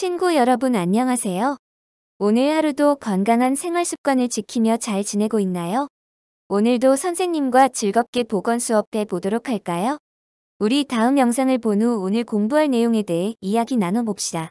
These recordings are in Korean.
친구 여러분 안녕하세요. 오늘 하루도 건강한 생활 습관을 지키며 잘 지내고 있나요? 오늘도 선생님과 즐겁게 보건 수업해 보도록 할까요? 우리 다음 영상을 본 후 오늘 공부할 내용에 대해 이야기 나눠봅시다.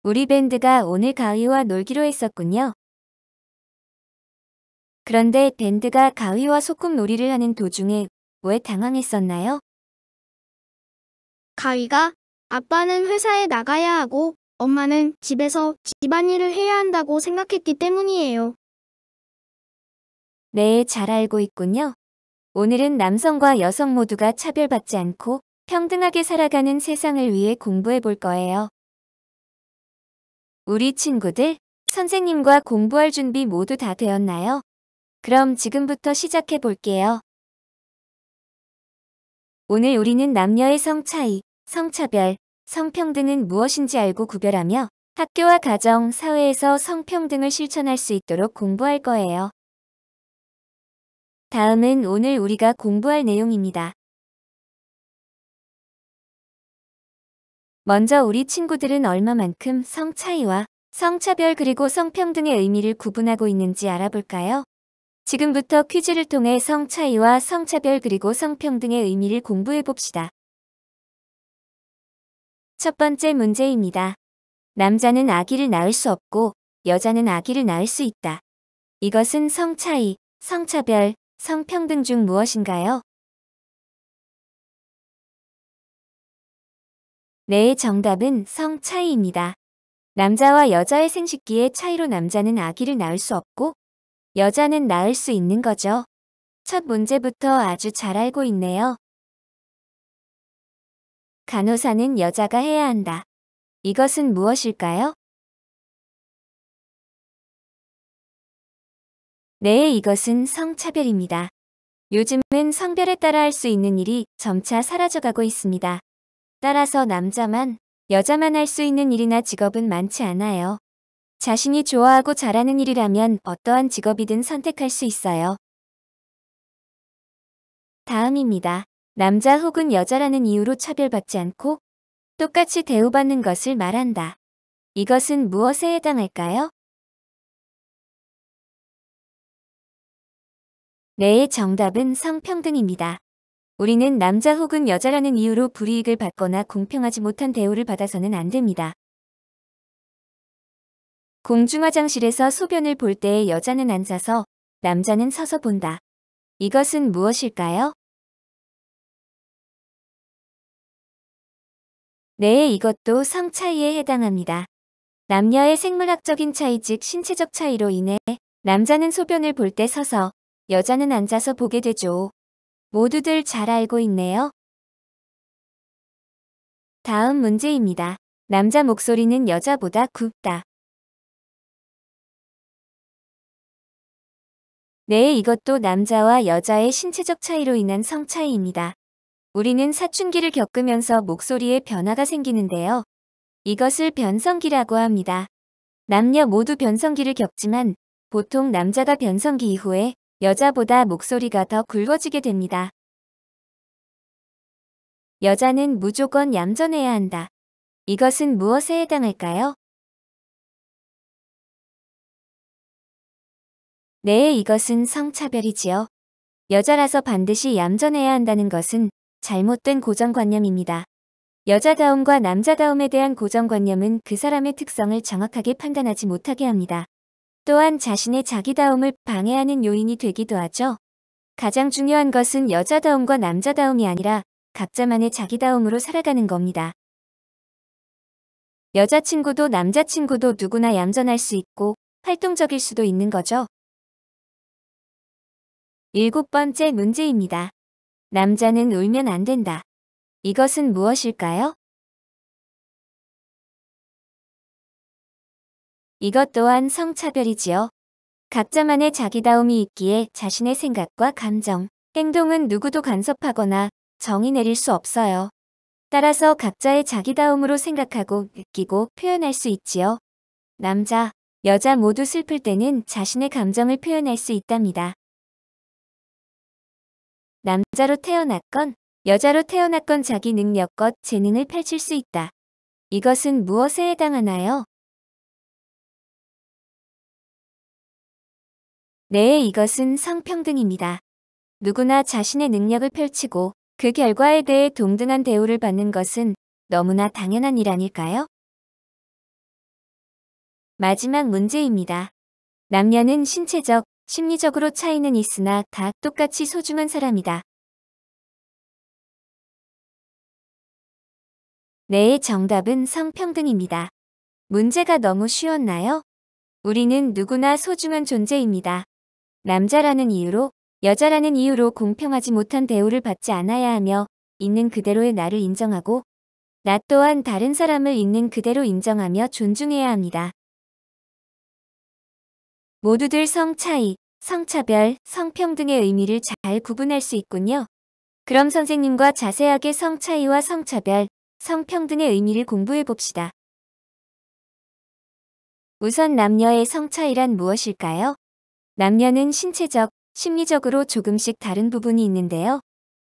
우리 밴드가 오늘 가위와 놀기로 했었군요. 그런데 밴드가 가위와 소꿉놀이를 하는 도중에 왜 당황했었나요? 가위가 아빠는 회사에 나가야 하고 엄마는 집에서 집안일을 해야 한다고 생각했기 때문이에요. 네, 잘 알고 있군요. 오늘은 남성과 여성 모두가 차별받지 않고 평등하게 살아가는 세상을 위해 공부해 볼 거예요. 우리 친구들, 선생님과 공부할 준비 모두 다 되었나요? 그럼 지금부터 시작해 볼게요. 오늘 우리는 남녀의 성 차이, 성차별, 성평등은 무엇인지 알고 구별하며 학교와 가정, 사회에서 성평등을 실천할 수 있도록 공부할 거예요. 다음은 오늘 우리가 공부할 내용입니다. 먼저 우리 친구들은 얼마만큼 성 차이와 성차별 그리고 성평등의 의미를 구분하고 있는지 알아볼까요? 지금부터 퀴즈를 통해 성 차이와 성차별 그리고 성평등의 의미를 공부해 봅시다. 첫 번째 문제입니다. 남자는 아기를 낳을 수 없고 여자는 아기를 낳을 수 있다. 이것은 성 차이, 성차별, 성평등 중 무엇인가요? 네, 정답은 성 차이입니다. 남자와 여자의 생식기의 차이로 남자는 아기를 낳을 수 없고 여자는 낳을 수 있는 거죠. 첫 문제부터 아주 잘 알고 있네요. 간호사는 여자가 해야 한다. 이것은 무엇일까요? 네, 이것은 성차별입니다. 요즘은 성별에 따라 할 수 있는 일이 점차 사라져가고 있습니다. 따라서 남자만, 여자만 할 수 있는 일이나 직업은 많지 않아요. 자신이 좋아하고 잘하는 일이라면 어떠한 직업이든 선택할 수 있어요. 다음입니다. 남자 혹은 여자라는 이유로 차별받지 않고 똑같이 대우받는 것을 말한다. 이것은 무엇에 해당할까요? 네, 정답은 성평등입니다. 우리는 남자 혹은 여자라는 이유로 불이익을 받거나 공평하지 못한 대우를 받아서는 안 됩니다. 공중화장실에서 소변을 볼 때 여자는 앉아서 남자는 서서 본다. 이것은 무엇일까요? 네, 이것도 성 차이에 해당합니다. 남녀의 생물학적인 차이 즉 신체적 차이로 인해 남자는 소변을 볼 때 서서 여자는 앉아서 보게 되죠. 모두들 잘 알고 있네요. 다음 문제입니다. 남자 목소리는 여자보다 굵다. 네, 이것도 남자와 여자의 신체적 차이로 인한 성 차이입니다. 우리는 사춘기를 겪으면서 목소리에 변화가 생기는데요. 이것을 변성기라고 합니다. 남녀 모두 변성기를 겪지만 보통 남자가 변성기 이후에 여자보다 목소리가 더 굵어지게 됩니다. 여자는 무조건 얌전해야 한다. 이것은 무엇에 해당할까요? 네, 이것은 성차별이지요. 여자라서 반드시 얌전해야 한다는 것은 잘못된 고정관념입니다. 여자다움과 남자다움에 대한 고정관념은 그 사람의 특성을 정확하게 판단하지 못하게 합니다. 또한 자신의 자기다움을 방해하는 요인이 되기도 하죠. 가장 중요한 것은 여자다움과 남자다움이 아니라 각자만의 자기다움으로 살아가는 겁니다. 여자친구도 남자친구도 누구나 얌전할 수 있고 활동적일 수도 있는 거죠. 7번째 문제입니다. 남자는 울면 안 된다. 이것은 무엇일까요? 이것 또한 성차별이지요. 각자만의 자기다움이 있기에 자신의 생각과 감정, 행동은 누구도 간섭하거나 정의 내릴 수 없어요. 따라서 각자의 자기다움으로 생각하고 느끼고 표현할 수 있지요. 남자, 여자 모두 슬플 때는 자신의 감정을 표현할 수 있답니다. 남자로 태어났건 여자로 태어났건 자기 능력껏 재능을 펼칠 수 있다. 이것은 무엇에 해당하나요? 네, 이것은 성평등입니다. 누구나 자신의 능력을 펼치고 그 결과에 대해 동등한 대우를 받는 것은 너무나 당연한 일 아닐까요? 마지막 문제입니다. 남녀는 신체적, 심리적으로 차이는 있으나 다 똑같이 소중한 사람이다. 네, 정답은 성평등입니다. 문제가 너무 쉬웠나요? 우리는 누구나 소중한 존재입니다. 남자라는 이유로, 여자라는 이유로 공평하지 못한 대우를 받지 않아야 하며 있는 그대로의 나를 인정하고 나 또한 다른 사람을 있는 그대로 인정하며 존중해야 합니다. 모두들 성 차이, 성차별, 성평등의 의미를 잘 구분할 수 있군요. 그럼 선생님과 자세하게 성 차이와 성차별, 성평등의 의미를 공부해 봅시다. 우선 남녀의 성 차이란 무엇일까요? 남녀는 신체적, 심리적으로 조금씩 다른 부분이 있는데요.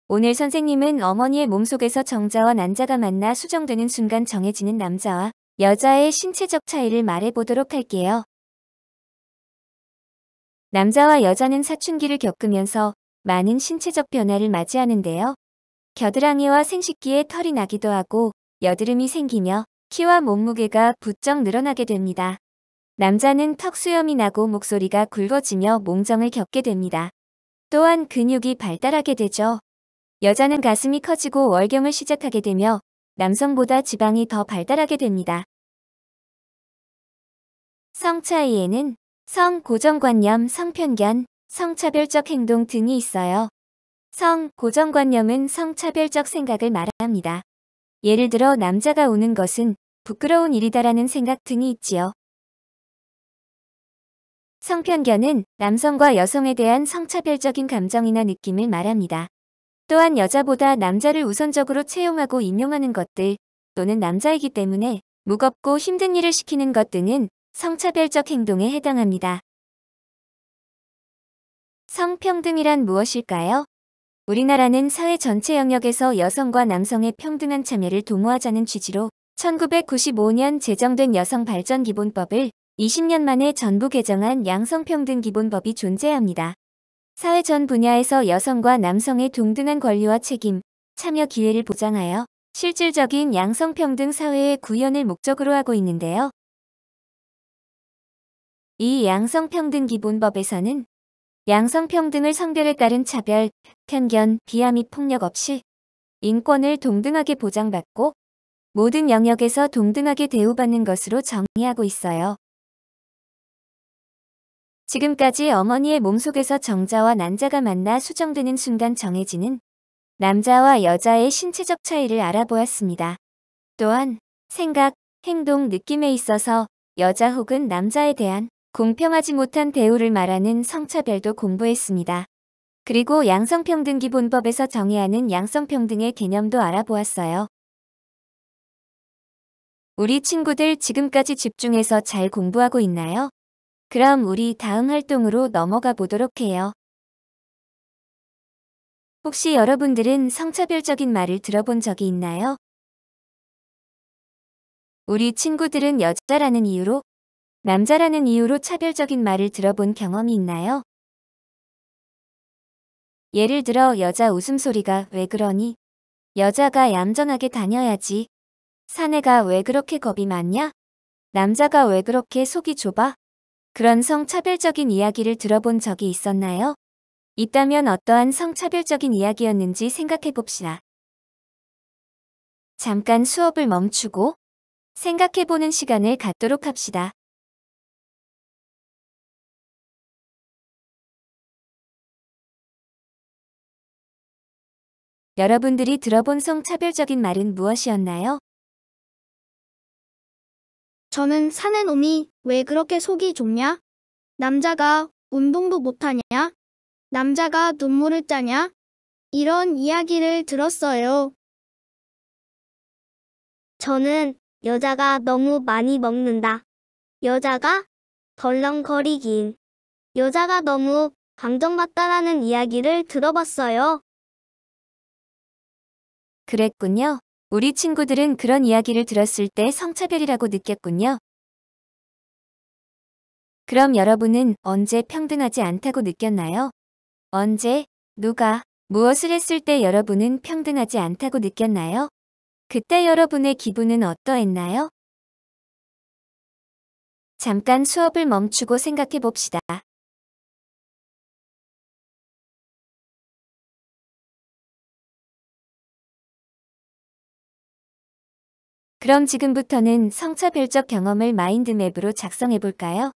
오늘 선생님은 어머니의 몸속에서 정자와 난자가 만나 수정되는 순간 정해지는 남자와 여자의 신체적 차이를 말해보도록 할게요. 남자와 여자는 사춘기를 겪으면서 많은 신체적 변화를 맞이하는데요. 겨드랑이와 생식기에 털이 나기도 하고 여드름이 생기며 키와 몸무게가 부쩍 늘어나게 됩니다. 남자는 턱 수염이 나고 목소리가 굵어지며 몽정을 겪게 됩니다. 또한 근육이 발달하게 되죠. 여자는 가슴이 커지고 월경을 시작하게 되며 남성보다 지방이 더 발달하게 됩니다. 성 차이에는 성 고정관념, 성편견, 성차별적 행동 등이 있어요. 성 고정관념은 성차별적 생각을 말합니다. 예를 들어 남자가 우는 것은 부끄러운 일이다라는 생각 등이 있지요. 성편견은 남성과 여성에 대한 성차별적인 감정이나 느낌을 말합니다. 또한 여자보다 남자를 우선적으로 채용하고 인용하는 것들 또는 남자이기 때문에 무겁고 힘든 일을 시키는 것 등은 성차별적 행동에 해당합니다. 성평등이란 무엇일까요? 우리나라는 사회 전체 영역에서 여성과 남성의 평등한 참여를 도모하자는 취지로 1995년 제정된 여성발전기본법을 20년 만에 전부 개정한 양성평등기본법이 존재합니다. 사회 전 분야에서 여성과 남성의 동등한 권리와 책임, 참여 기회를 보장하여 실질적인 양성평등 사회의 구현을 목적으로 하고 있는데요. 이 양성평등기본법에서는 양성평등을 성별에 따른 차별, 편견, 비하 및 폭력 없이 인권을 동등하게 보장받고 모든 영역에서 동등하게 대우받는 것으로 정의하고 있어요. 지금까지 어머니의 몸속에서 정자와 난자가 만나 수정되는 순간 정해지는 남자와 여자의 신체적 차이를 알아보았습니다. 또한 생각, 행동, 느낌에 있어서 여자 혹은 남자에 대한 공평하지 못한 대우를 말하는 성차별도 공부했습니다. 그리고 양성평등기본법에서 정의하는 양성평등의 개념도 알아보았어요. 우리 친구들 지금까지 집중해서 잘 공부하고 있나요? 그럼 우리 다음 활동으로 넘어가 보도록 해요. 혹시 여러분들은 성차별적인 말을 들어본 적이 있나요? 우리 친구들은 여자라는 이유로, 남자라는 이유로 차별적인 말을 들어본 경험이 있나요? 예를 들어 여자 웃음소리가 왜 그러니? 여자가 얌전하게 다녀야지. 사내가 왜 그렇게 겁이 많냐? 남자가 왜 그렇게 속이 좁아? 그런 성차별적인 이야기를 들어본 적이 있었나요? 있다면 어떠한 성차별적인 이야기였는지 생각해 봅시다. 잠깐 수업을 멈추고 생각해 보는 시간을 갖도록 합시다. 여러분들이 들어본 성차별적인 말은 무엇이었나요? 저는 사내 놈이 왜 그렇게 속이 좁냐? 남자가 운동도 못하냐? 남자가 눈물을 짜냐? 이런 이야기를 들었어요. 저는 여자가 너무 많이 먹는다. 여자가 덜렁거리긴. 여자가 너무 감정받다라는 이야기를 들어봤어요. 그랬군요. 우리 친구들은 그런 이야기를 들었을 때 성차별이라고 느꼈군요. 그럼 여러분은 언제 평등하지 않다고 느꼈나요? 언제, 누가, 무엇을 했을 때 여러분은 평등하지 않다고 느꼈나요? 그때 여러분의 기분은 어떠했나요? 잠깐 수업을 멈추고 생각해 봅시다. 그럼 지금부터는 성차별적 경험을 마인드맵으로 작성해 볼까요?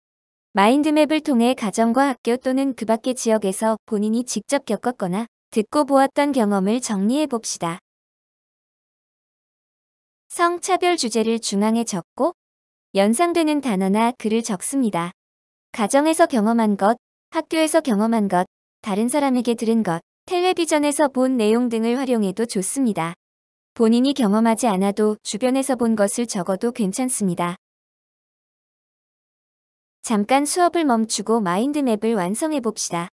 마인드맵을 통해 가정과 학교 또는 그 밖의 지역에서 본인이 직접 겪었거나 듣고 보았던 경험을 정리해 봅시다. 성차별 주제를 중앙에 적고 연상되는 단어나 글을 적습니다. 가정에서 경험한 것, 학교에서 경험한 것, 다른 사람에게 들은 것, 텔레비전에서 본 내용 등을 활용해도 좋습니다. 본인이 경험하지 않아도 주변에서 본 것을 적어도 괜찮습니다. 잠깐 수업을 멈추고 마인드맵을 완성해 봅시다.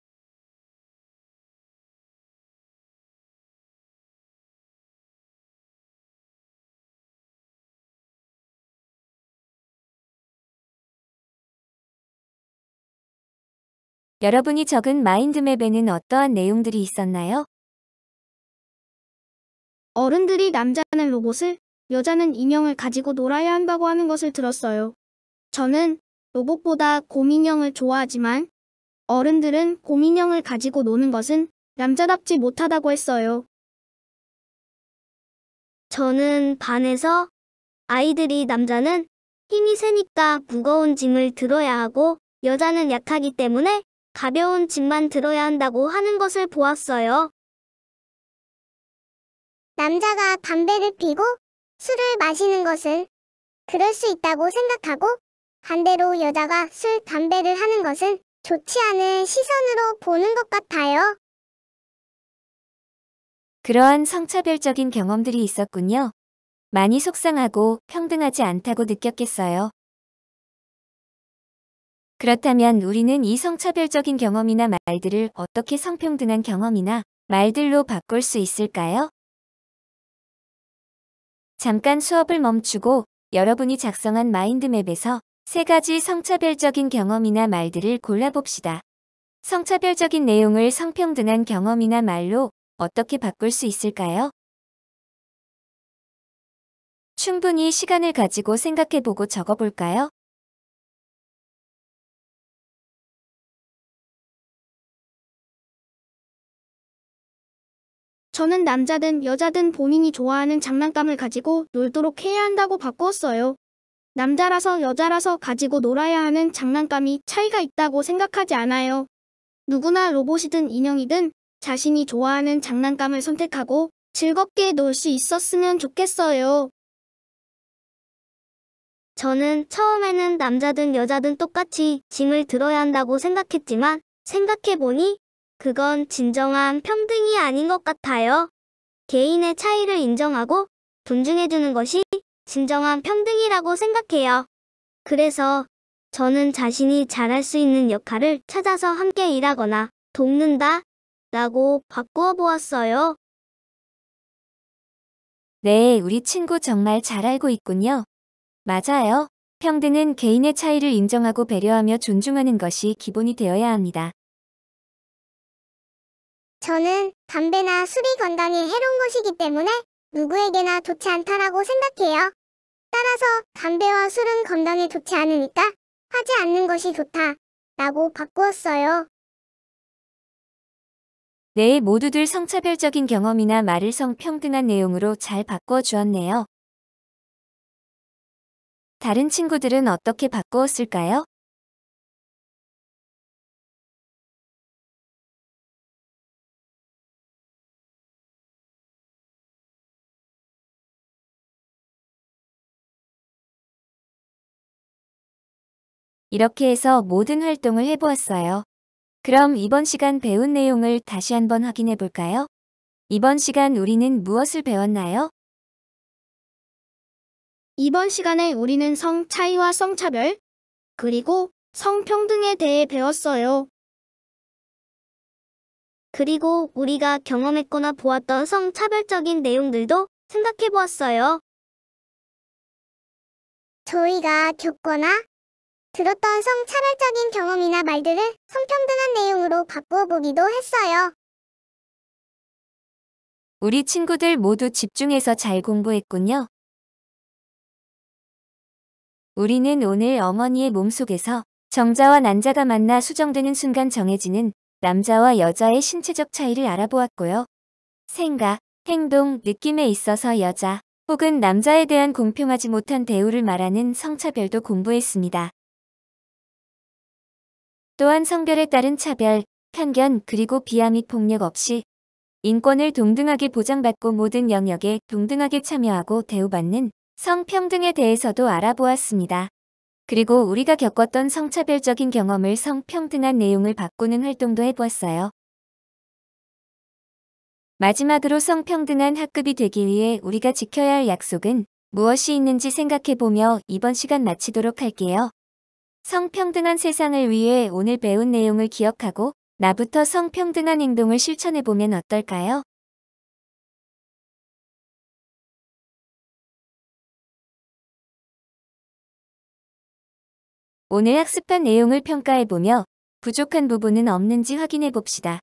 여러분이 적은 마인드맵에는 어떠한 내용들이 있었나요? 어른들이 남자는 로봇을, 여자는 인형을 가지고 놀아야 한다고 하는 것을 들었어요. 저는 로봇보다 곰인형을 좋아하지만 어른들은 곰인형을 가지고 노는 것은 남자답지 못하다고 했어요. 저는 반에서 아이들이 남자는 힘이 세니까 무거운 짐을 들어야 하고 여자는 약하기 때문에 가벼운 짐만 들어야 한다고 하는 것을 보았어요. 남자가 담배를 피고 술을 마시는 것은 그럴 수 있다고 생각하고 반대로 여자가 술, 담배를 하는 것은 좋지 않은 시선으로 보는 것 같아요. 그러한 성차별적인 경험들이 있었군요. 많이 속상하고 평등하지 않다고 느꼈겠어요. 그렇다면 우리는 이 성차별적인 경험이나 말들을 어떻게 성평등한 경험이나 말들로 바꿀 수 있을까요? 잠깐 수업을 멈추고 여러분이 작성한 마인드맵에서 3가지 성차별적인 경험이나 말들을 골라봅시다. 성차별적인 내용을 성평등한 경험이나 말로 어떻게 바꿀 수 있을까요? 충분히 시간을 가지고 생각해보고 적어볼까요? 저는 남자든 여자든 본인이 좋아하는 장난감을 가지고 놀도록 해야 한다고 바꾸었어요. 남자라서 여자라서 가지고 놀아야 하는 장난감이 차이가 있다고 생각하지 않아요. 누구나 로봇이든 인형이든 자신이 좋아하는 장난감을 선택하고 즐겁게 놀 수 있었으면 좋겠어요. 저는 처음에는 남자든 여자든 똑같이 짐을 들어야 한다고 생각했지만 생각해보니 그건 진정한 평등이 아닌 것 같아요. 개인의 차이를 인정하고 존중해주는 것이 진정한 평등이라고 생각해요. 그래서 저는 자신이 잘할 수 있는 역할을 찾아서 함께 일하거나 돕는다 라고 바꾸어 보았어요. 네, 우리 친구 정말 잘 알고 있군요. 맞아요. 평등은 개인의 차이를 인정하고 배려하며 존중하는 것이 기본이 되어야 합니다. 저는 담배나 술이 건강에 해로운 것이기 때문에 누구에게나 좋지 않다라고 생각해요. 따라서 담배와 술은 건강에 좋지 않으니까 하지 않는 것이 좋다라고 바꾸었어요. 네, 모두들 성차별적인 경험이나 말을 성평등한 내용으로 잘 바꾸어 주었네요. 다른 친구들은 어떻게 바꾸었을까요? 이렇게 해서 모든 활동을 해보았어요. 그럼 이번 시간 배운 내용을 다시 한번 확인해 볼까요? 이번 시간 우리는 무엇을 배웠나요? 이번 시간에 우리는 성 차이와 성차별, 그리고 성평등에 대해 배웠어요. 그리고 우리가 경험했거나 보았던 성차별적인 내용들도 생각해 보았어요. 저희가 겪거나 들었던 성차별적인 경험이나 말들을 성평등한 내용으로 바꾸어 보기도 했어요. 우리 친구들 모두 집중해서 잘 공부했군요. 우리는 오늘 어머니의 몸속에서 정자와 난자가 만나 수정되는 순간 정해지는 남자와 여자의 신체적 차이를 알아보았고요. 생각, 행동, 느낌에 있어서 여자 혹은 남자에 대한 공평하지 못한 대우를 말하는 성차별도 공부했습니다. 또한 성별에 따른 차별, 편견 그리고 비하 및 폭력 없이 인권을 동등하게 보장받고 모든 영역에 동등하게 참여하고 대우받는 성평등에 대해서도 알아보았습니다. 그리고 우리가 겪었던 성차별적인 경험을 성평등한 내용을 바꾸는 활동도 해보았어요. 마지막으로 성평등한 학급이 되기 위해 우리가 지켜야 할 약속은 무엇이 있는지 생각해보며 이번 시간 마치도록 할게요. 성평등한 세상을 위해 오늘 배운 내용을 기억하고 나부터 성평등한 행동을 실천해보면 어떨까요? 오늘 학습한 내용을 평가해보며 부족한 부분은 없는지 확인해봅시다.